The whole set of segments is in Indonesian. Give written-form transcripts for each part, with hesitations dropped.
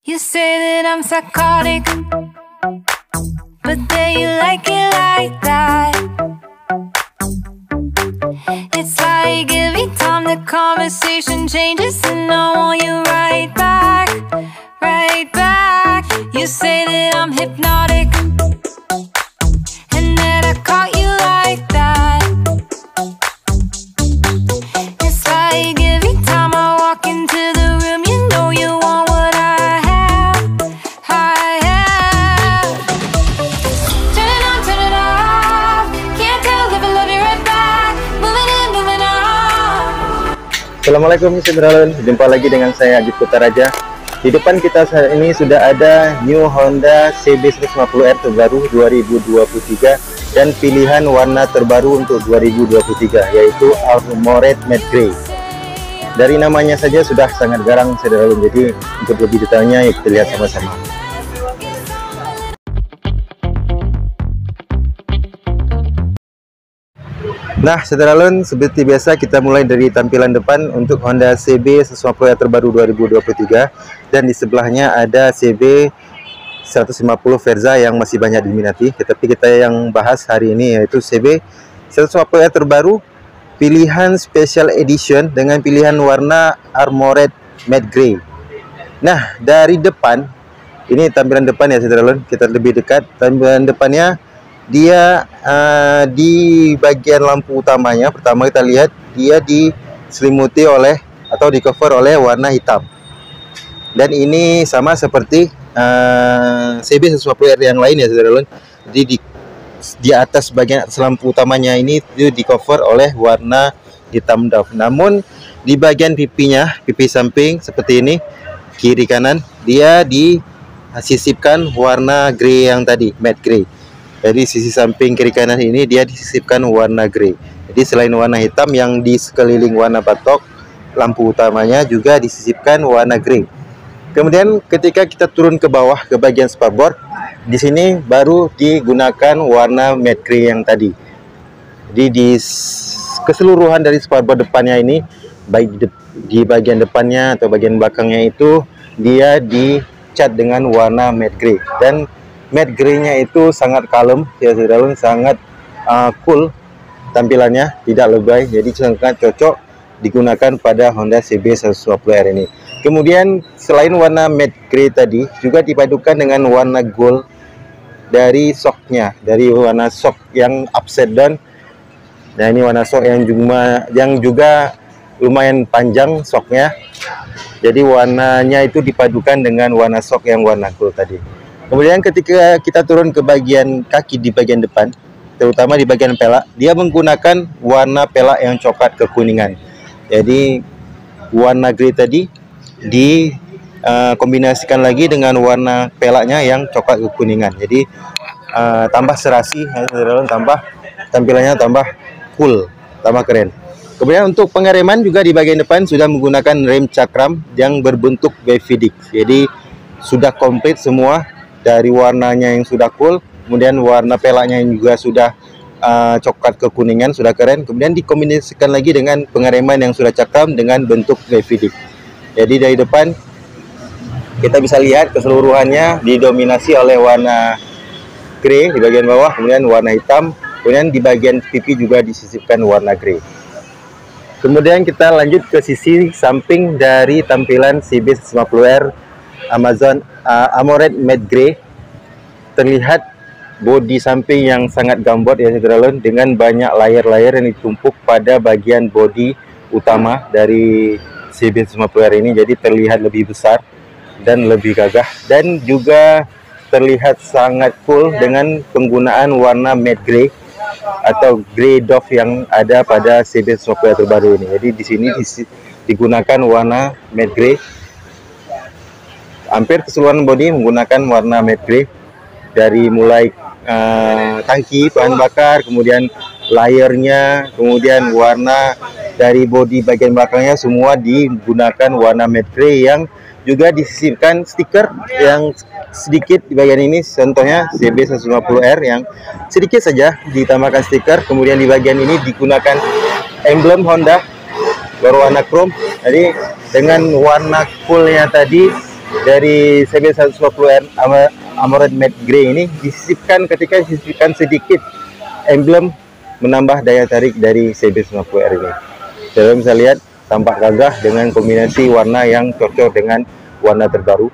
You say that I'm psychotic, but then you like it like that. It's like every time the conversation changes, and I want you right back, right back. You say that I'm hypnotic, and that I caught you like that. It's like every time I walk into the room, you know you want what I have, I have. Turn it on, turn it off. Can't tell if I love you right back. Moving in, moving on. Assalamualaikum saudara, jumpa lagi dengan saya Adit Kutaraja. Di depan kita saat ini sudah ada new Honda CB150R terbaru 2023 dan pilihan warna terbaru untuk 2023 yaitu Armored Matte Grey. Dari namanya saja sudah sangat garang saudara, jadi untuk lebih detailnya yuk kita lihat sama-sama. Nah, saudara Lun, seperti biasa kita mulai dari tampilan depan untuk Honda CB150R terbaru 2023 dan di sebelahnya ada CB 150 Verza yang masih banyak diminati. Tetapi kita yang bahas hari ini yaitu CB 150R terbaru pilihan Special Edition dengan pilihan warna Armored Matte Grey. Nah, dari depan ini tampilan depan ya saudara Lun, kita lebih dekat. Tampilan depannya dia di bagian lampu utamanya, pertama kita lihat dia diselimuti oleh atau di cover oleh warna hitam, dan ini sama seperti CB150R yang lain ya saudara. Jadi di atas bagian atas lampu utamanya ini itu di cover oleh warna hitam doff, namun di bagian pipinya, pipi samping seperti ini kiri kanan, dia disisipkan warna grey yang tadi, matte grey. Jadi sisi samping kiri kanan ini dia disisipkan warna grey. Jadi selain warna hitam yang di sekeliling warna batok lampu utamanya juga disisipkan warna grey. Kemudian ketika kita turun ke bawah ke bagian spakbor, di sini baru digunakan warna matte grey yang tadi. Jadi di keseluruhan dari spakbor depannya ini, baik di bagian depannya atau bagian belakangnya itu dia dicat dengan warna matte grey, dan matte grey-nya itu sangat kalem ya saudara, sangat cool tampilannya, tidak lebay, jadi sangat cocok digunakan pada Honda CB150R ini. Kemudian selain warna matte grey tadi juga dipadukan dengan warna gold dari shocknya, dari warna shock yang upside down. Nah, ini warna shock yang juga lumayan panjang shocknya, jadi warnanya itu dipadukan dengan warna shock yang warna gold tadi. Kemudian ketika kita turun ke bagian kaki di bagian depan, terutama di bagian pelak, dia menggunakan warna pelak yang coklat kekuningan. Jadi warna grey tadi dikombinasikan lagi dengan warna pelaknya yang coklat kekuningan. Jadi tambah serasi, tambah tampilannya tambah cool, tambah keren. Kemudian untuk pengereman juga di bagian depan sudah menggunakan rem cakram yang berbentuk baby disc. Jadi sudah komplit semua, dari warnanya yang sudah cool, kemudian warna pelaknya yang juga sudah coklat kekuningan, sudah keren. Kemudian dikombinasikan lagi dengan pengereman yang sudah cakram dengan bentuk baby disc. Jadi dari depan kita bisa lihat keseluruhannya didominasi oleh warna grey di bagian bawah, kemudian warna hitam, kemudian di bagian pipi juga disisipkan warna grey. Kemudian kita lanjut ke sisi samping dari tampilan CB150R Armored Matte Grey. Terlihat bodi samping yang sangat gambot ya saudara, dengan banyak layer-layer yang ditumpuk pada bagian bodi utama dari CB150R ini. Jadi terlihat lebih besar dan lebih gagah, dan juga terlihat sangat cool dengan penggunaan warna matte grey atau grey doff yang ada pada CB150R terbaru ini. Jadi di sini digunakan warna matte grey. Hampir keseluruhan bodi menggunakan warna matte grey, dari mulai tangki bahan bakar, kemudian layernya, kemudian warna dari bodi bagian belakangnya semua digunakan warna matte grey yang juga disisipkan stiker yang sedikit di bagian ini. Contohnya CB150R yang sedikit saja ditambahkan stiker, kemudian di bagian ini digunakan emblem Honda berwarna chrome. Jadi dengan warna coolnya tadi dari CB150R AMOLED Matte Grey ini disisipkan, ketika disisipkan sedikit emblem menambah daya tarik dari CB150R ini. Saudara bisa lihat tampak gagah dengan kombinasi warna yang cocok dengan warna terbaru.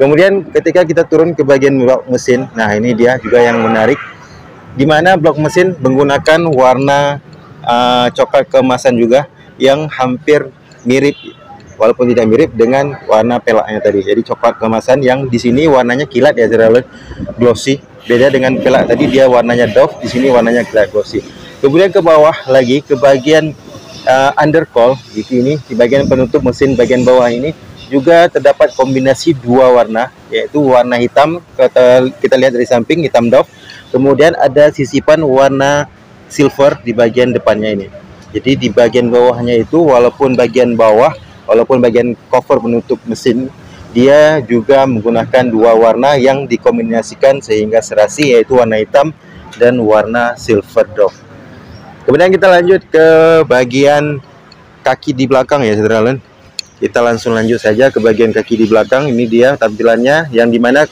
Kemudian ketika kita turun ke bagian blok mesin, nah ini dia juga yang menarik, di mana blok mesin menggunakan warna coklat keemasan juga yang hampir mirip, walaupun tidak mirip dengan warna pelaknya tadi. Jadi coklat keemasan yang di sini warnanya kilat ya, glossy. Beda dengan pelak tadi, dia warnanya doff, di sini warnanya kilat glossy. Kemudian ke bawah lagi, ke bagian undercoil di sini, di bagian penutup mesin bagian bawah ini juga terdapat kombinasi dua warna, yaitu warna hitam, kita lihat dari samping hitam doff, kemudian ada sisipan warna silver di bagian depannya ini. Jadi di bagian bawahnya itu, walaupun bagian cover penutup mesin, dia juga menggunakan dua warna yang dikombinasikan sehingga serasi, yaitu warna hitam dan warna silver doff. Kemudian kita lanjut ke bagian kaki di belakang ya saudara. Kita langsung lanjut saja ke bagian kaki di belakang. Ini dia tampilannya, yang dimana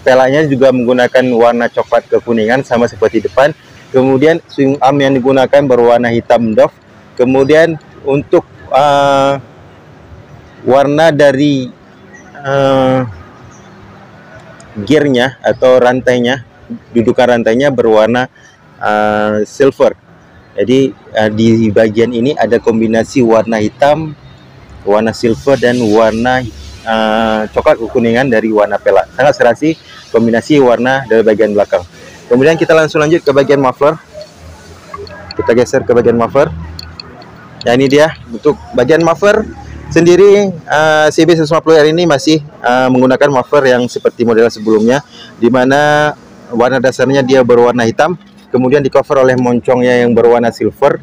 pelaknya juga menggunakan warna coklat kekuningan sama seperti depan. Kemudian swing arm yang digunakan berwarna hitam doff. Kemudian untuk warna dari gearnya atau rantainya, dudukan rantainya berwarna silver. Jadi di bagian ini ada kombinasi warna hitam, warna silver, dan warna coklat kekuningan dari warna pelak. Sangat serasi kombinasi warna dari bagian belakang. Kemudian kita langsung lanjut ke bagian muffler. Kita geser ke bagian muffler. Ya, ini dia untuk bagian muffler sendiri. CB150R ini masih menggunakan muffler yang seperti model sebelumnya, di mana warna dasarnya dia berwarna hitam, kemudian di cover oleh moncongnya yang berwarna silver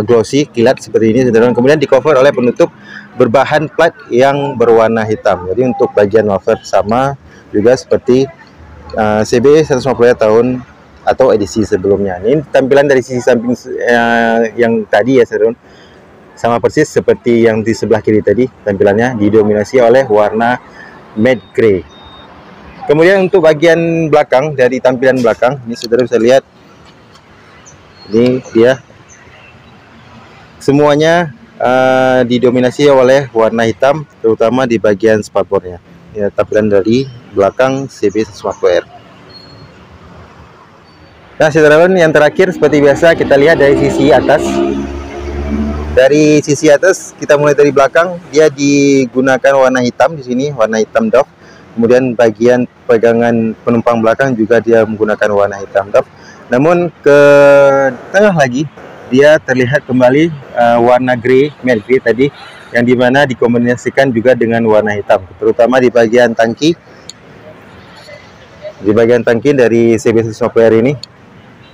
glossy, kilat seperti ini saudara. Kemudian di cover oleh penutup berbahan plat yang berwarna hitam. Jadi untuk bagian muffler sama juga seperti CB150R tahun atau edisi sebelumnya. Ini tampilan dari sisi samping yang tadi ya saudara, sama persis seperti yang di sebelah kiri tadi. Tampilannya didominasi oleh warna matte grey. Kemudian untuk bagian belakang, dari tampilan belakang ini saudara bisa lihat, ini dia semuanya didominasi oleh warna hitam, terutama di bagian spakbornya. Ya, tampilan dari belakang CB150R. Nah saudara, yang terakhir seperti biasa kita lihat dari sisi atas. Dari sisi atas kita mulai dari belakang, dia digunakan warna hitam di sini, warna hitam doff. Kemudian bagian pegangan penumpang belakang juga dia menggunakan warna hitam doff. Namun ke tengah lagi dia terlihat kembali warna grey, matte grey tadi, yang dimana dikombinasikan juga dengan warna hitam, terutama di bagian tangki. Di bagian tangki dari CB150R ini,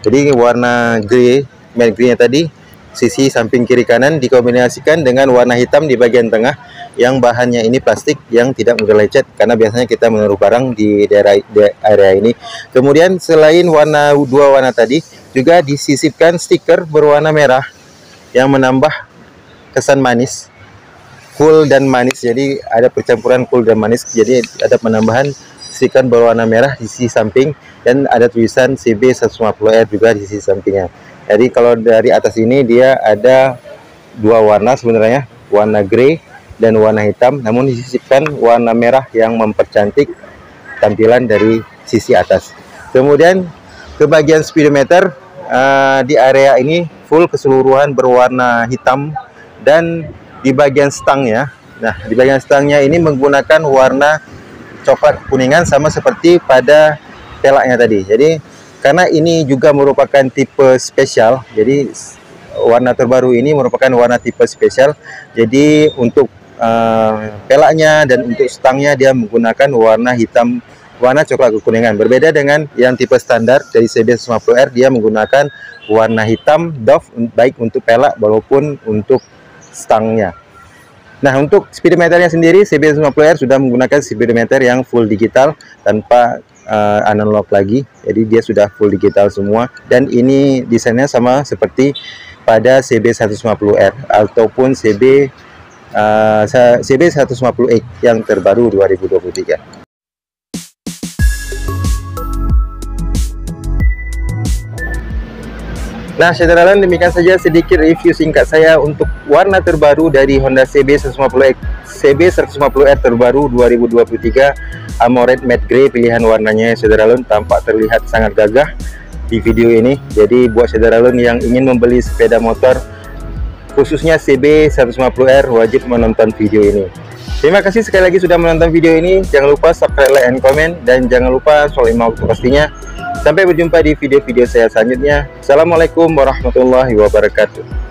jadi warna grey, matte grey tadi, sisi samping kiri kanan dikombinasikan dengan warna hitam di bagian tengah, yang bahannya ini plastik yang tidak mudah lecet karena biasanya kita menaruh barang di area ini. Kemudian selain dua warna tadi, juga disisipkan stiker berwarna merah yang menambah kesan manis, cool dan manis. Jadi ada percampuran cool dan manis, jadi ada penambahan stiker berwarna merah di sisi samping, dan ada tulisan CB150R juga di sisi sampingnya. Jadi kalau dari atas ini dia ada dua warna sebenarnya, warna grey dan warna hitam, namun disisipkan warna merah yang mempercantik tampilan dari sisi atas. Kemudian ke bagian speedometer, di area ini full keseluruhan berwarna hitam, dan di bagian stangnya, nah di bagian stangnya ini menggunakan warna coklat kuningan sama seperti pada pelaknya tadi. Jadi karena ini juga merupakan tipe spesial, jadi warna terbaru ini merupakan warna tipe spesial. Jadi untuk pelaknya dan untuk stangnya dia menggunakan warna hitam, warna coklat kekuningan. Berbeda dengan yang tipe standar dari CB150R, dia menggunakan warna hitam doff baik untuk pelak maupun untuk stangnya. Nah untuk speedometernya sendiri, CB150R sudah menggunakan speedometer yang full digital tanpa analog lagi. Jadi dia sudah full digital semua, dan ini desainnya sama seperti pada CB150R ataupun CB CB 150X yang terbaru 2023. Nah, saudara-saudara, demikian saja sedikit review singkat saya untuk warna terbaru dari Honda CB 150X, CB 150R terbaru 2023 AMOLED Matte Grey. Pilihan warnanya saudara-saudara tampak terlihat sangat gagah di video ini. Jadi buat saudara-saudara yang ingin membeli sepeda motor khususnya CB 150R wajib menonton video ini. Terima kasih sekali lagi sudah menonton video ini. Jangan lupa subscribe, like, and comment, dan jangan lupa soal email pastinya. Sampai berjumpa di video-video saya selanjutnya. Assalamualaikum warahmatullahi wabarakatuh.